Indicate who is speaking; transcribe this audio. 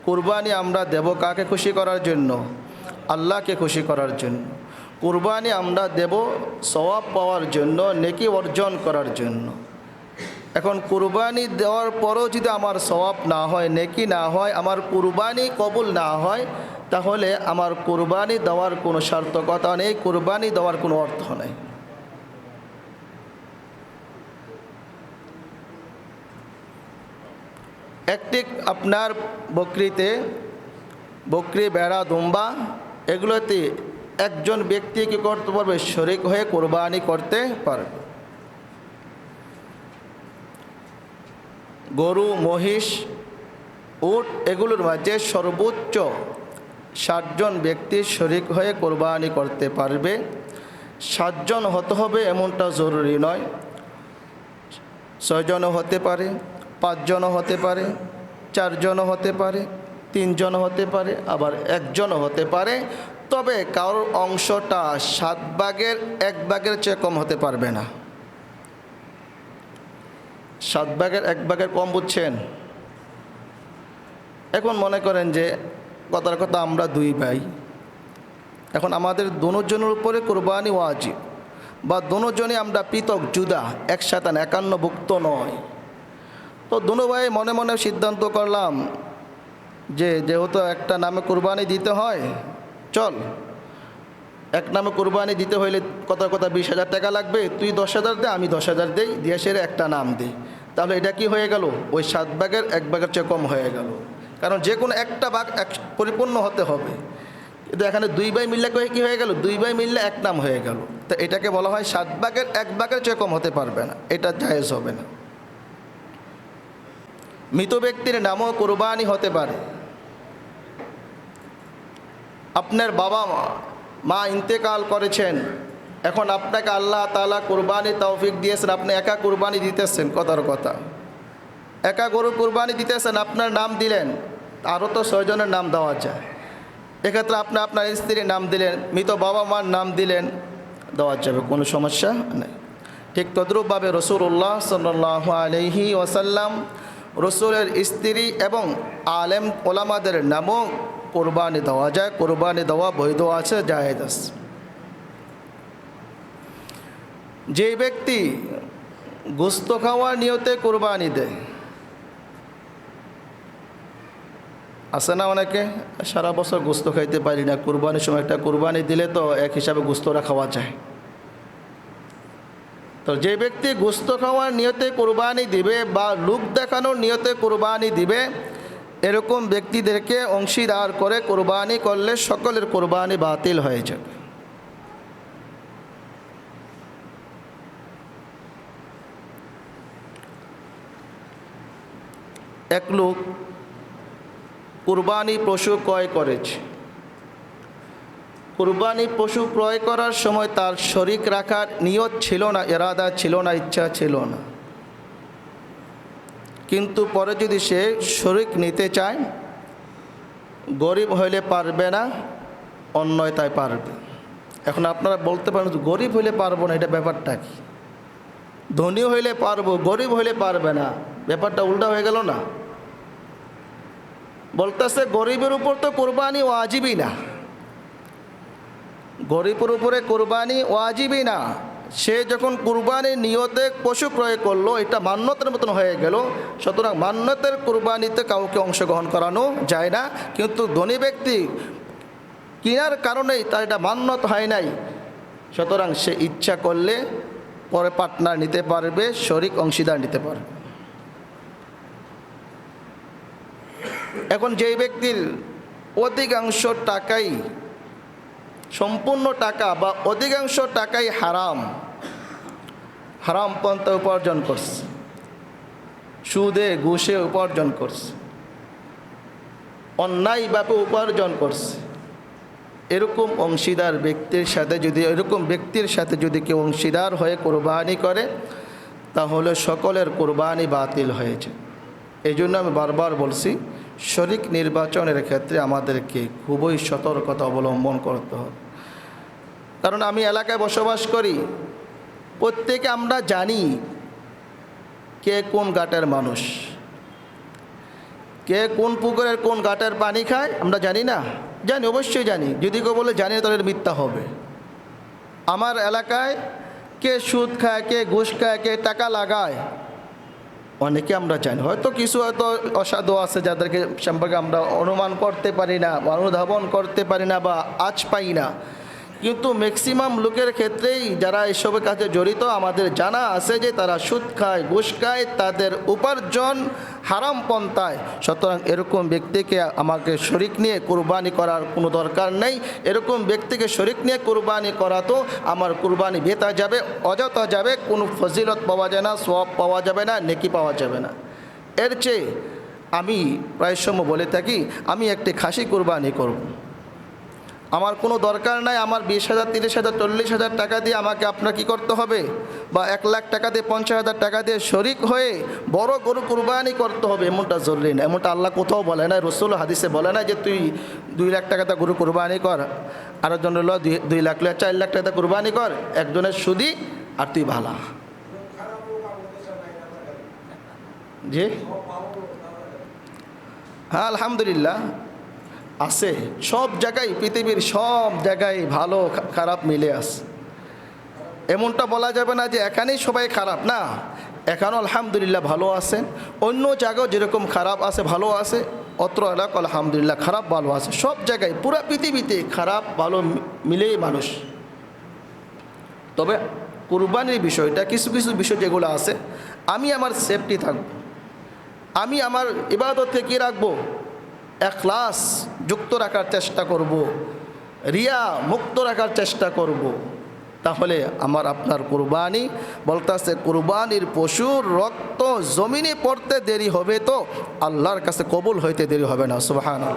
Speaker 1: কুরবানি আমরা দেব কাকে খুশি করার জন্য? আল্লাহকে খুশি করার জন্য। কুরবানি আমরা দেব সওয়াব পাওয়ার জন্য, নেকি অর্জন করার জন্য। এখন কুরবানি দেওয়ার পরও যদি আমার সওয়াব না হয়, নেকি না হয়, আমার কুরবানি কবুল না হয়, তাহলে আমার কুরবানি দেওয়ার কোনো সার্থকতা নেই, কুরবানি দেওয়ার কোনো অর্থ নেই। একটি আপনার বকরি, ভেড়া, দুম্বা এগুলোতে একজন ব্যক্তি কী করতে পারবে? শরীক হয়ে কোরবানি করতে পারবে। গরু, মহিষ, উট এগুলোর মাঝে সর্বোচ্চ 60 জন ব্যক্তি শরীক হয়ে কোরবানি করতে পারবে। 7 জন হতে হবে এমনটা জরুরি নয়, 6 জনও হতে পারে, 5 জনও হতে পারে, 4 জনও হতে পারে, 3 জনও হতে পারে, আবার 1 জনও হতে পারে। তবে কারোর অংশটা 7 ভাগের 1 ভাগের চেয়ে কম হতে পারবে না। 7 ভাগের 1 ভাগের কম বুঝছেন? এখন মনে করেন যে কথার কথা আমরা 2 ভাই, এখন আমাদের দুজনের উপরে কোরবানি ওয়াজিব, বা দুজনই আমরা পৃথক জুদা, একসাথে 51ভুক্ত নয়। তো দুনো ভাই মনে মনে সিদ্ধান্ত করলাম যে যেহেতু একটা নামে কোরবানি দিতে হয়, চল এক নামে কোরবানি দিতে হইলে কথার কথা 20,000 টাকা লাগবে, তুই 10,000 দে, আমি 10,000 দেই, দিয়ে সেরে একটা নাম দিই। তাহলে এটা কি হয়ে গেল? ওই 7 ভাগের 1 ভাগের চেয়ে কম হয়ে গেল। কারণ যে কোনো একটা ভাগ পরিপূর্ণ হতে হবে। কিন্তু এখানে 2 ভাই মিললে কী হয়ে গেল? 2 ভাই মিললে এক নাম হয়ে গেল। তো এটাকে বলা হয় 7 ভাগের 1 ভাগের চেয়ে কম হতে পারবে না, এটা জায়েজ হবে না। মৃত ব্যক্তির নামও কোরবানি হতে পারে। আপনার বাবা মা ইন্তেকাল করেছেন, এখন আপনাকে আল্লাহ তাআলা কোরবানি তৌফিক দিয়েছেন, আপনি একা কোরবানি দিতেছেন, কথার কথা একা গরু কোরবানি দিতেছেন, আপনার নাম দিলেন, আরও তো 6 জনের নাম দেওয়া যায়। এক্ষেত্রে আপনি আপনার স্ত্রীর নাম দিলেন, মৃত বাবা মার নাম দিলেন, দেওয়া যাবে, কোনো সমস্যা নেই। ঠিক তদ্রূপভাবে রাসূলুল্লাহ সাল্লাল্লাহু আলাইহি ওয়াসাল্লাম, রসুলের স্ত্রী এবং আলেম ওলামাদের নামও কোরবানি দেওয়া যায়, কোরবানি দেওয়া বৈধ আছে, জায়েজ আছে। যে ব্যক্তি গোশত খাওয়ার নিয়তে কোরবানি দেয়, আছে না অনেকে সারা বছর গোশত খাইতে পারি না, কোরবানির সময় একটা কোরবানি দিলে তো এক হিসাবে গোশতটা খাওয়া যায়। তো যে ব্যক্তি গোশত খাওয়ার নিয়তে কোরবানি দিবে বা লোক দেখানোর নিয়তে কোরবানি দিবে, এরকম ব্যক্তিদেরকে অংশীদার করে কোরবানি করলে সকলের কোরবানি বাতিল হয়ে যাবে। এক লোক কুরবানি পশু ক্রয় করেছে। কুরবানি পশু ক্রয় করার সময় তার শরীক রাখার নিয়ত ছিল না, ইরাদা ছিল না, ইচ্ছা ছিল না, কিন্তু পরে যদি সে শরীক নিতে চায়, গরিব হইলে পারবে না, অন্যতায় পারবে। এখন আপনারা বলতে পারেন গরিব হইলে পারবো না, এটা ব্যাপারটা কি? ধনী হইলে পারবো, গরিব হইলে পারবে না, ব্যাপারটা উল্টা হয়ে গেল না? বলতেছে গরিবের উপর তো কোরবানি ওয়াজিবই না, গরিবের উপরে কোরবানি ওয়াজিবই না। সে যখন কুরবানির নিয়তে পশু ক্রয় করলো, এটা মান্যতের মতন হয়ে গেল। সুতরাং মান্যতের কুরবানিতে কাউকে অংশগ্রহণ করানো যায় না। কিন্তু ধনী ব্যক্তি কেনার কারণেই তার এটা মান্যত হয় নাই, সুতরাং সে ইচ্ছা করলে পরে পার্টনার নিতে পারবে, শরীক অংশীদার নিতে পারবে। এখন যেই ব্যক্তির অধিকাংশ টাকাই, সম্পূর্ণ টাকা বা অধিকাংশ টাকাই হারাম, হারাম পন্থা উপার্জন করছে, সুদে ঘুষে উপার্জন করছে, অন্যায়ভাবে উপার্জন করছে, এরকম অংশীদার ব্যক্তির সাথে যদি, এরকম ব্যক্তির সাথে যদি কেউ অংশীদার হয়ে কোরবানি করে, তাহলে সকলের কোরবানি বাতিল হয়েছে। এই জন্য আমি বারবার বলছি, শরীক নির্বাচনের ক্ষেত্রে আমাদেরকে খুবই সতর্কতা অবলম্বন করতে হবে। কারণ আমি এলাকায় বসবাস করি, প্রত্যেকে আমরা জানি কে কোন ঘাটের মানুষ, কে কোন পুকুরের কোন ঘাটের পানি খায় আমরা জানি না? জানি, অবশ্যই জানি। যদি কেউ বলে জানি না, তাহলে মিথ্যা হবে। আমার এলাকায় কে সুদ খায়, কে ঘুষ খায়, কে টাকা লাগায়, অনেকে আমরা জানি। হয়তো কিছু হয়তো অসাধু আছে যাদেরকে সম্পর্কে আমরা অনুমান করতে পারি না বা অনুধাবন করতে পারি না বা আঁচ পাই না, কিন্তু ম্যাক্সিমাম লোকের ক্ষেত্রেই যারা এসবের কাছে জড়িত আমাদের জানা আছে যে তারা সুদ খায়, ঘুষ খায়, তাদের উপার্জন হারাম পন্থায়। সুতরাং এরকম ব্যক্তিকে আমাকে শরিক নিয়ে কুরবানি করার কোনো দরকার নেই। এরকম ব্যক্তিকে শরিক নিয়ে কুরবানি করা তো আমার কুরবানি বেতা যাবে, অযথা যাবে, কোনো ফজিলত পাওয়া যায় না, সওয়াব পাওয়া যাবে না, নেকি পাওয়া যাবে না। এর চেয়ে আমি প্রায় সময় বলে থাকি, আমি একটি খাসি কুরবানি করব। আমার কোনো দরকার নাই আমার 20,000, 30,000, 40,000 টাকা দিয়ে আমাকে আপনার কী করতে হবে, বা 1 লাখ টাকা দিয়ে 50,000 টাকা দিয়ে শরিক হয়ে বড় গরু কুরবানি করতে হবে, এমনটা জরুরি না। এমনটা আল্লাহ কোথাও বলে না, রসুল হাদিসে বলে না যে তুই 2 লাখ টাকাতে গরু কুরবানি কর, আরেকজনের 2 লাখ 4 লাখ টাকা কুরবানি কর, একজনের সুদি আর তুই ভালা। জি হ্যাঁ, আলহামদুলিল্লাহ আছে। সব জায়গায়, পৃথিবীর সব জায়গায় ভালো খারাপ মিলে আছে। এমনটা বলা যাবে না যে এখানেই সবাই খারাপ, না, এখানেও আলহামদুলিল্লাহ ভালো আছে। অন্য জায়গাও যেরকম খারাপ আছে ভালো আছে, অত্র এলাকা আলহামদুলিল্লাহ খারাপ ভালো আছে। সব জায়গায় পুরো পৃথিবীতে খারাপ ভালো মিলেই মানুষ। তবে কুরবানির বিষয়টা, কিছু কিছু বিষয় যেগুলো আছে, আমি আমার সেফটি থাকব, আমি আমার ইবাদতকে কী রাখবো, ইখলাস যুক্ত রাখার চেষ্টা করব, রিয়া মুক্ত রাখার চেষ্টা করব। তাহলে আমার আপনার কুরবানি, বলতেছে কুরবানির পশুর রক্ত জমিনে পড়তে দেরি হবে তো আল্লাহর কাছে কবুল হইতে দেরি হবে না। সুবহানাল্লাহ।